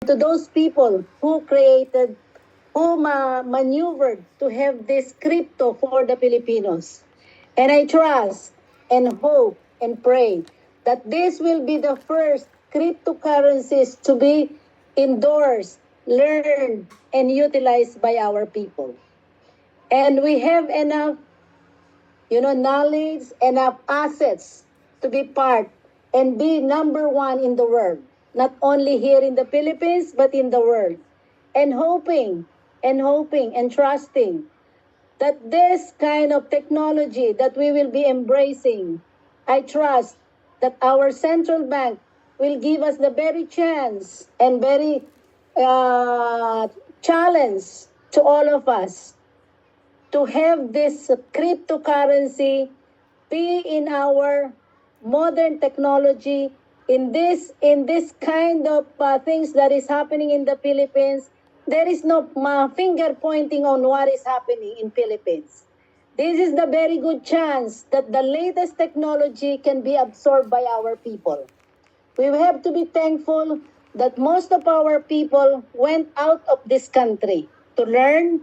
to those people who created, who maneuvered to have this crypto for the Filipinos. And I trust and hope and pray that this will be the first cryptocurrencies to be endorsed, learned, and utilized by our people. And we have enough, knowledge, enough assets to be part and be number one in the world, not only here in the Philippines, but in the world. And hoping and trusting that this kind of technology that we will be embracing, I trust that our central bank will give us the very chance and very challenge to all of us to have this cryptocurrency be in our modern technology in this kind of things that is happening in the Philippines. There is no finger pointing on what is happening in Philippines. This is the very good chance that the latest technology can be absorbed by our people. We have to be thankful that most of our people went out of this country to learn,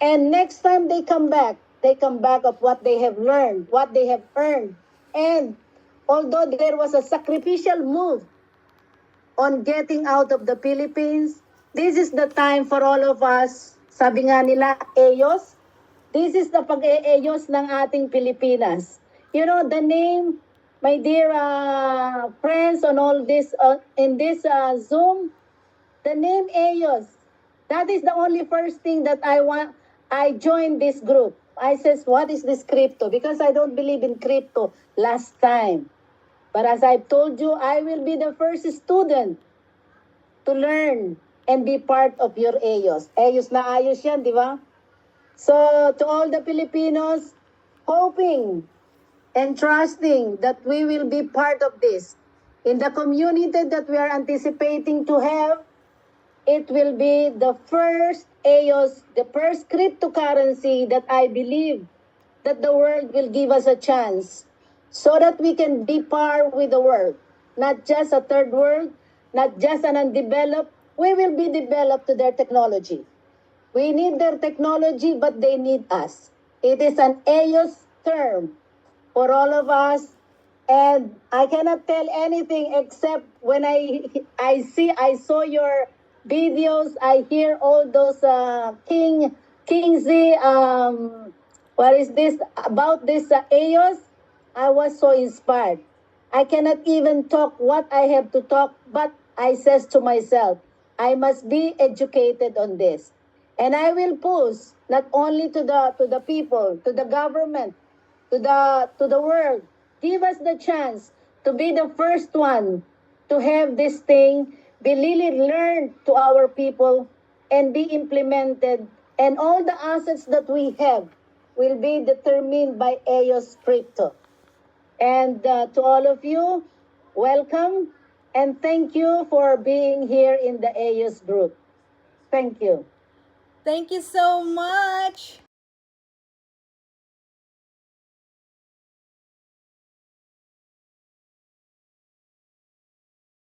and next time they come back of what they have learned, what they have earned. And although there was a sacrificial move on getting out of the Philippines, this is the time for all of us, sabi nga nila, EOS, this is the pag-EOS ng ating Pilipinas. You know, the name, my dear friends on all this, in this Zoom, the name EOS, that is the only first thing that I joined this group. I says, what is this crypto? Because I don't believe in crypto last time. But as I've told you, I will be the first student to learn and be part of your EOS. EOS na ayos yan, di ba? So, to all the Filipinos, hoping and trusting that we will be part of this. In the community that we are anticipating to have, it will be the first EOS, the first cryptocurrency that I believe that the world will give us a chance so that we can be par with the world. Not just a third world, not just an undeveloped, we will be developed to their technology. We need their technology, but they need us. It is an EOS term for all of us, and I cannot tell anything except when I saw your videos, I hear all those King Z, what is this about this EOS? I was so inspired. I cannot even talk what I have to talk, but I says to myself, I must be educated on this. And I will push not only to the people, to the government, to the world. Give us the chance to be the first one to have this thing be really learned to our people and be implemented. And all the assets that we have will be determined by EOS Crypto. And to all of you, welcome and thank you for being here in the EOS group. Thank you. Thank you so much.